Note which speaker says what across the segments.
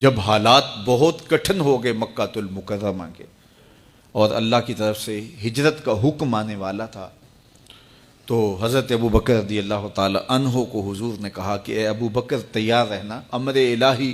Speaker 1: जब हालात बहुत कठिन हो गए मक्कातुल मुकर्रमा के और अल्लाह की तरफ से हिजरत का हुक्म आने वाला था, तो हज़रत अबू बकर रज़ियल्लाहु ताला अन्हो को हुजूर ने कहा कि ए अबू बकर तैयार रहना, अमर इलाही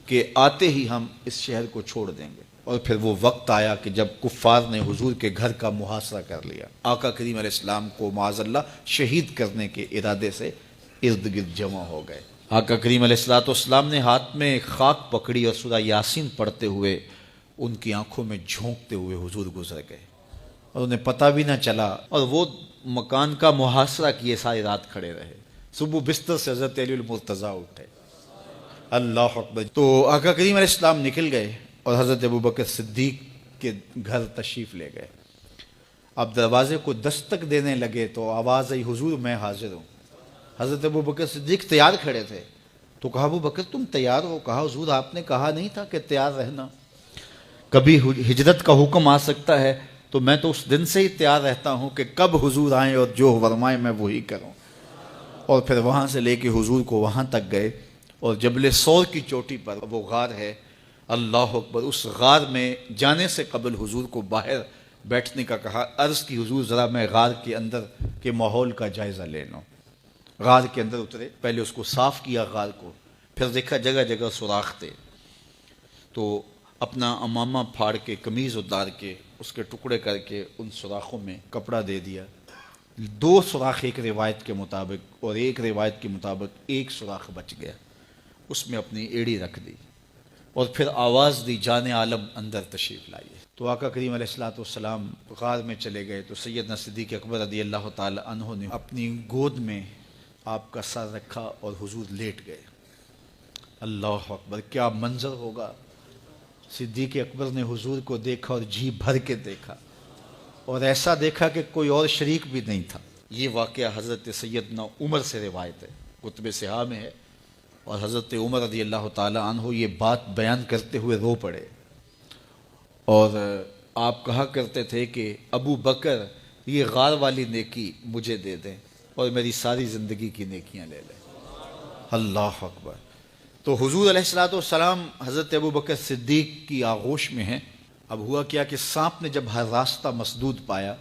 Speaker 1: के आते ही हम इस शहर को छोड़ देंगे। और फिर वो वक्त आया कि जब कुफ़ार ने हुजूर के घर का मुहासरा कर लिया, आका करीम अलैहिस्सलाम को माज़अल्लाह शहीद करने के इरादे से इर्द गिर्द जमा हो गए। आका करीम अलैहिस्सलाम ने हाथ में खाक पकड़ी और सूरा यासीन पढ़ते हुए उनकी आंखों में झोंकते हुए हुजूर गुजर गए और उन्हें पता भी ना चला। और वो मकान का मुहासरा किए सारी रात खड़े रहे। सुबह बिस्तर से हज़रत अली मुर्तज़ा उठे, अल्लाह अकबर। तो आका करीम अलैहिस्सलाम निकल गए और हज़रत अबू बकर सिद्दीक के घर तशरीफ़ ले गए। अब दरवाजे को दस्तक देने लगे तो आवाज़ आई, हुजूर मैं हाजिर हूँ। हज़रत अबू बकर सिद्दीक तैयार खड़े थे, तो कहा अबू बकर तुम तैयार हो? कहा हुजूर आपने कहा नहीं था कि तैयार रहना, कभी हिजरत का हुक्म आ सकता है, तो मैं तो उस दिन से ही तैयार रहता हूँ कि कब हुजूर आए और जो फरमाए मैं वही करूँ। और फिर वहाँ से लेके हुजूर को वहाँ तक गए और जबल सौर की चोटी पर वो गार है, अल्लाह अकबर। उस गार में जाने से कबल हुजूर को बाहर बैठने का कहा। अर्ज़ की हुजूर ज़रा मैं गार के अंदर के माहौल का जायज़ा ले लूँ। गार के अंदर उतरे, पहले उसको साफ़ किया गार को, फिर देखा जगह जगह सुराख थे, तो अपना अमामा फाड़ के कमीज़ उतार के उसके टुकड़े करके उन सुराखों में कपड़ा दे दिया। 2 सुराख एक रिवायत के मुताबिक और एक रिवायत के मुताबिक 1 सुराख बच गया, उसमें अपनी एड़ी रख दी और फिर आवाज़ दी जाने आलम अंदर तशरीफ़ लाइए। तो आका करीम अलैहिस्सलाम गार में चले गए तो सैयदना सिद्दीक़ अकबर रज़ियल्लाहु ताला अन्हु ने अपनी गोद में आपका सर रखा और हुजूर लेट गए। अल्लाह अकबर, क्या मंजर होगा। सिद्दीक़ अकबर ने हुजूर को देखा और जी भर के देखा और ऐसा देखा कि कोई और शरीक भी नहीं था। ये वाक़या हज़रत सैयदना उमर से रिवायत है, कुतुब सिहा में है। और हज़रत उमर रज़ियल्लाहु ताला अन्हु ये बात बयान करते हुए रो पड़े और आप कहा करते थे कि अबू बकर ये गार वाली नेकी मुझे दे दें और मेरी सारी ज़िंदगी की नेकियां ले लें। अल्लाह अकबर। तो हुजूर अलैहिस्सलाम हज़रत अबू बकर सिद्दीक़ की आगोश में हैं। अब हुआ क्या कि सांप ने जब हर रास्ता मसदूद पाया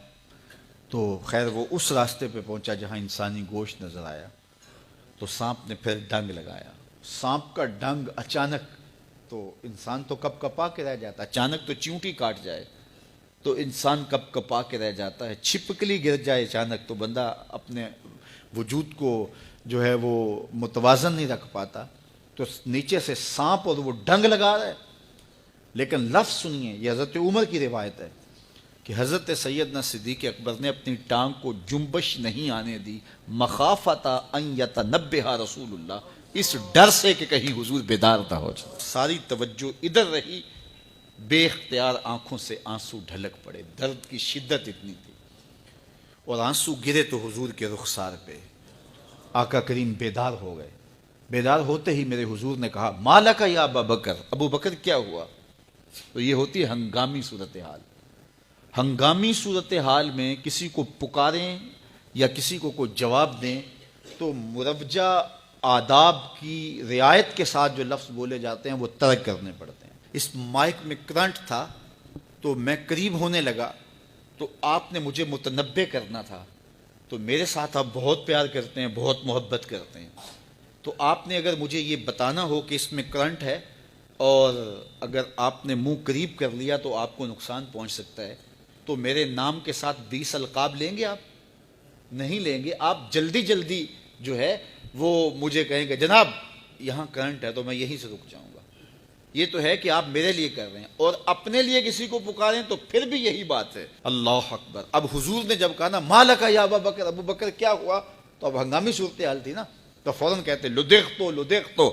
Speaker 1: तो खैर वो उस रास्ते पे पहुंचा जहां इंसानी गोश्त नज़र आया, तो सांप ने फिर डंग लगाया। सांप का डंग अचानक, तो इंसान तो कप कपा के रह जाता है, अचानक तो चींटी काट जाए तो इंसान कप कपा के रह जाता है, छिपकली गिर जाए अचानक तो बंदा अपने वजूद को जो है वो मुतवाज़न नहीं रख पाता। तो नीचे से सांप और वो डंग लगा रहा है। लेकिन लफ्ज़ सुनिए, ये हज़रत उमर की रिवायत है कि हज़रत सैयदना सिद्दीक़ अकबर ने अपनी टांग को जुम्बश नहीं आने दी, मखाफता अन यतनब्बहा रसूलुल्लाह, इस डर से कि कहीं हुजूर बेदार ना हो जाए। सारी तवज्जो इधर रही, बेख्तियार आंखों से आंसू ढलक पड़े, दर्द की शिद्दत इतनी थी और आंसू गिरे तो हुजूर के रुखसार पे। आका करीम बेदार हो गए। बेदार होते ही मेरे हुजूर ने कहा, मालका या अबू बकर, अबू बकर क्या हुआ? तो ये होती है हंगामी सूरत हाल। हंगामी सूरत हाल में किसी को पुकारें या किसी को कोई जवाब दें तो मुरवजा आदाब की रियायत के साथ जो लफ्ज़ बोले जाते हैं वो तर्क करने पड़ते हैं। इस माइक में करंट था तो मैं करीब होने लगा, तो आपने मुझे मुतनब्बे करना था। तो मेरे साथ आप बहुत प्यार करते हैं, बहुत मोहब्बत करते हैं, तो आपने अगर मुझे ये बताना हो कि इसमें करंट है और अगर आपने मुंह करीब कर लिया तो आपको नुकसान पहुंच सकता है, तो मेरे नाम के साथ 20 अलकाब लेंगे आप? नहीं लेंगे। आप जल्दी जल्दी जो है वो मुझे कहेंगे जनाब यहाँ करंट है, तो मैं यहीं से रुक जाऊँगा। ये तो है कि आप मेरे लिए कर रहे हैं, और अपने लिए किसी को पुकारें तो फिर भी यही बात है। अल्लाह अकबर। अब हुजूर ने जब कहा ना मालका या अबू बकर, अबू बकर क्या हुआ, तो अब हंगामी सूरत हाल थी ना, तो फौरन कहते लुदेख तो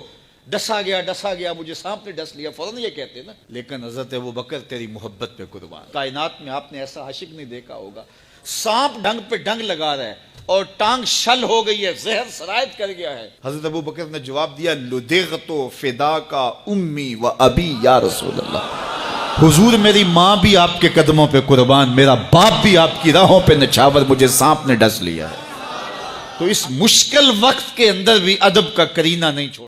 Speaker 1: डसा गया, मुझे सांप ने डस लिया, फौरन ये कहते ना। लेकिन हज़रत अबू बकर तेरी मोहब्बत पे कुर्बान, कायनात में आपने ऐसा आशिक नहीं देखा होगा। सांप डंग पे डंग लगा रहा है और टांग शल हो गई है, जहर सरायत कर गया है। हज़रत अबू बकर ने जवाब दिया, लुदेगतो फिदा का उम्मी व अबी या रसूल अल्लाह, हुजूर मेरी माँ भी आपके कदमों पे कुर्बान, मेरा बाप भी आपकी राहों पे नछावर, मुझे सांप ने डस लिया है। तो इस मुश्किल वक्त के अंदर भी अदब का करीना नहीं छोड़ा।